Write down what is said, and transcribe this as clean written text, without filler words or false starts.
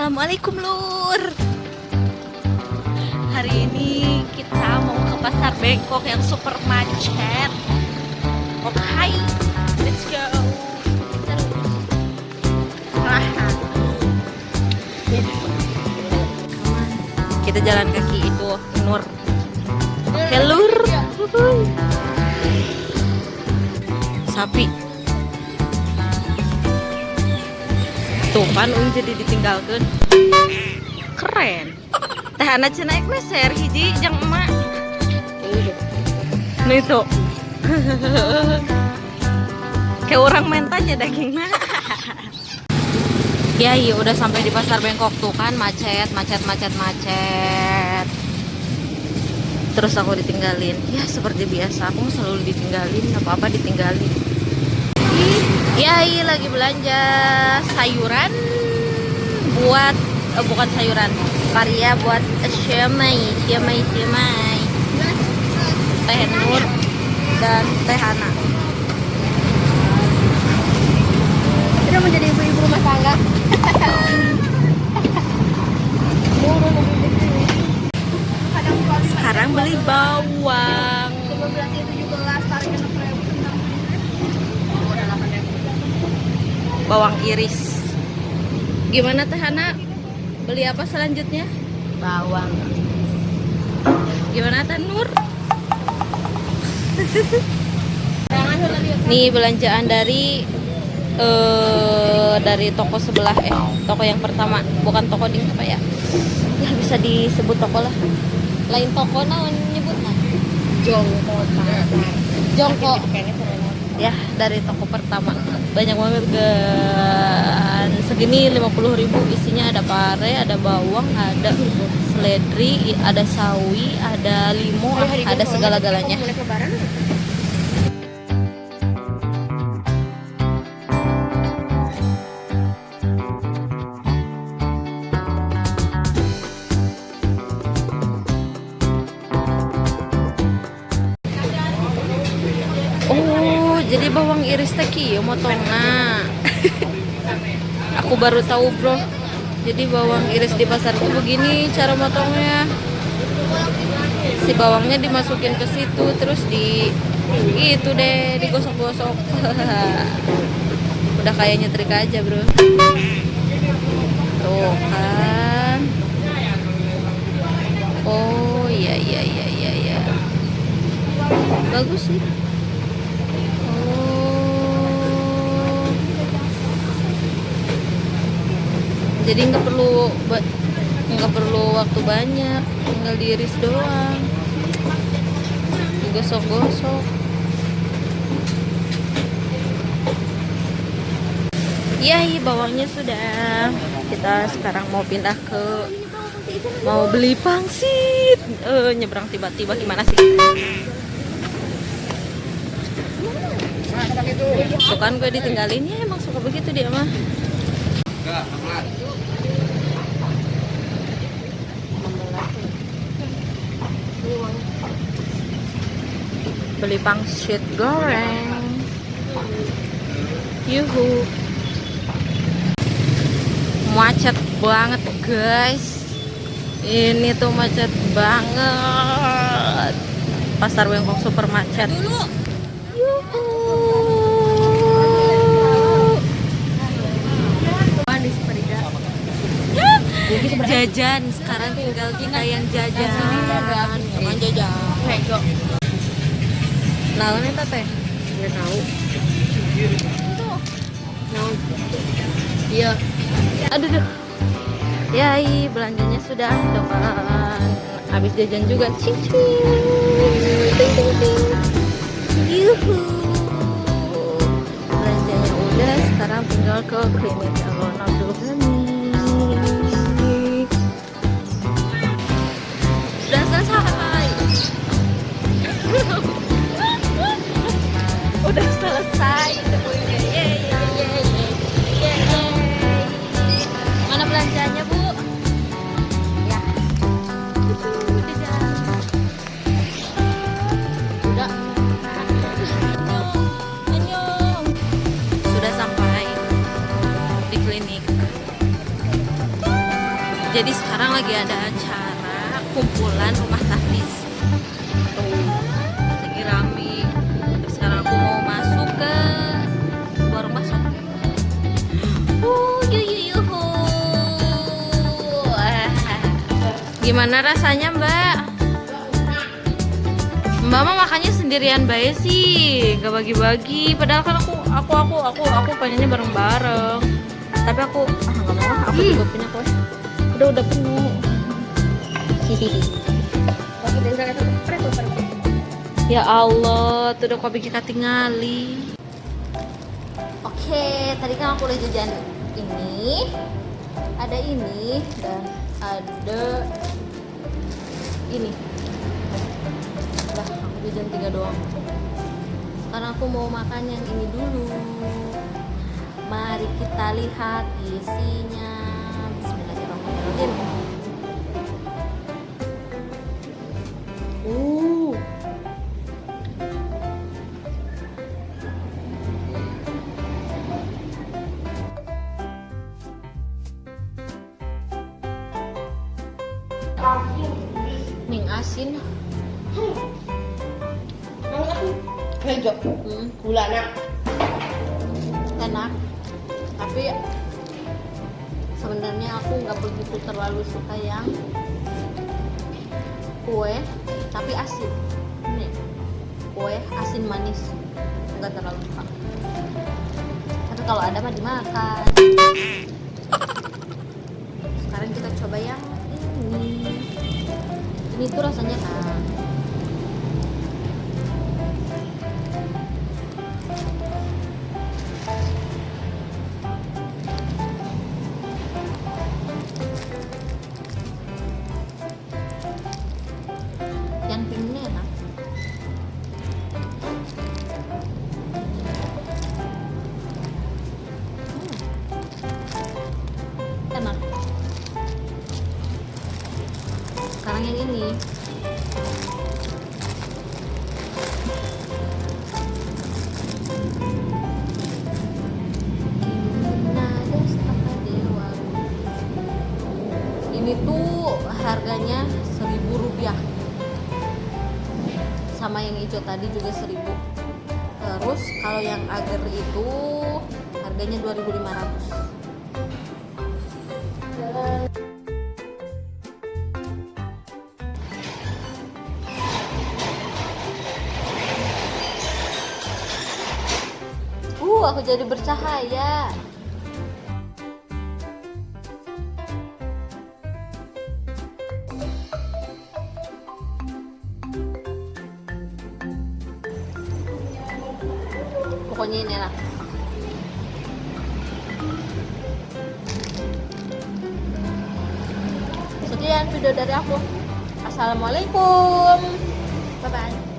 Assalamualaikum Lur. Hari ini kita mau ke pasar Bangkok yang super macet. Oke, let's go. Kita jalan kaki itu Nur. Oke Lur. Sapi. Tuh kan jadi ditinggalkan. Keren. Teh anak cenah meser hiji jeung emak. Nih tuh. Kayak orang mentanya dagingnya. Ya iya udah sampai di pasar Bangkok tuh kan macet. Terus aku ditinggalin. Ya seperti biasa aku selalu ditinggalin, apa-apa ditinggalin. Ya iya lagi belanja sayuran buat bukan sayuran, karya buat siamai. Teh Nur dan Teh Hana. Udah menjadi ibu-ibu rumah tangga. Sekarang beli bawang. 17 tariknya 6.000. Bawang iris. Gimana Teh Hana? Beli apa selanjutnya? Bawang. Gimana Teh Nur? Nih belanjaan dari toko sebelah, toko yang pertama, bukan toko di apa ya? Ya bisa disebut toko lah. Lain toko naon nyebutna? Jongko. Ya dari toko pertama banyak banget gan, segini 50.000 isinya ada pare, ada bawang, ada seledri, ada sawi, ada limo, ada segala-galanya. Jadi bawang iris teh kieu motongna. Aku baru tahu, Bro. Jadi bawang iris di pasar itu begini cara motongnya. Si bawangnya dimasukin ke situ terus gitu deh, digosok-gosok. Udah kayak nyetrika aja, Bro. Tuh kan. Oh, iya. Bagus sih. Jadi nggak perlu waktu banyak, tinggal diiris doang, digosok-gosok. Ya, bawangnya sudah. Kita sekarang mau pindah mau beli pangsit. Nyebrang tiba-tiba gimana sih? Tuh kan gue ditinggalin, ya emang suka begitu dia mah. Beli pangsit goreng. Yuhu. Macet banget guys. Ini tuh macet banget. Pasar Bangkok super macet. Yuhu. Jajan, sekarang tinggal kita yang jajan. Jangan jajan. Naon eta teh? Nggak tahu. Iya. Aduh. Ya, belanjanya sudah tuh kan. Habis jajan juga. Cing. Yuhu. Belanjanya udah, sekarang tinggal ke klinik Alona dulu kan. Sudah selesai. Udah selesai semuanya. Mana belanjanya, Bu? Ya. Udah. Annyeong. Sudah sampai di klinik. Jadi sekarang lagi ada acara kumpulan rumah Tafis. Tuh, lagi rame. Terus sekarang aku mau masuk ke warung bakso. Yuyuyuhu. Gimana rasanya, Mbak? Mbak mah makannya sendirian bae sih, gak bagi-bagi. Padahal kan aku pengennya bareng-bareng. Tapi aku nggak mau, aku juga punya kue. Udah penuh. Hihihi. Oke, dan saya tuh pret. Ya Allah, tuh udah kau bikin katingali. Oke, tadi kan aku udah jajan ini. Ada ini dan ada ini. Udah, aku jajan 3 doang. Sekarang aku mau makan yang ini dulu. Mari kita lihat isinya. Bismillahirrahmanirrahim. Mie asin. Hijau. Gulana. Enak. Tapi sebenarnya aku nggak begitu terlalu suka yang kue tapi asin. Ini kue asin manis, nggak terlalu suka. Tapi kalau ada mah dimakan. Sekarang kita coba yang ini. Ini tuh rasanya yang pink ini enak. Enak. Sekarang yang ini. Ini tuh harganya Rp1.000. Sama yang hijau tadi juga 1.000. Terus kalau yang agar itu harganya 2.500. Aku jadi bercahaya. Pokoknya ini enak. Sekian video dari aku. Assalamualaikum. Bye bye.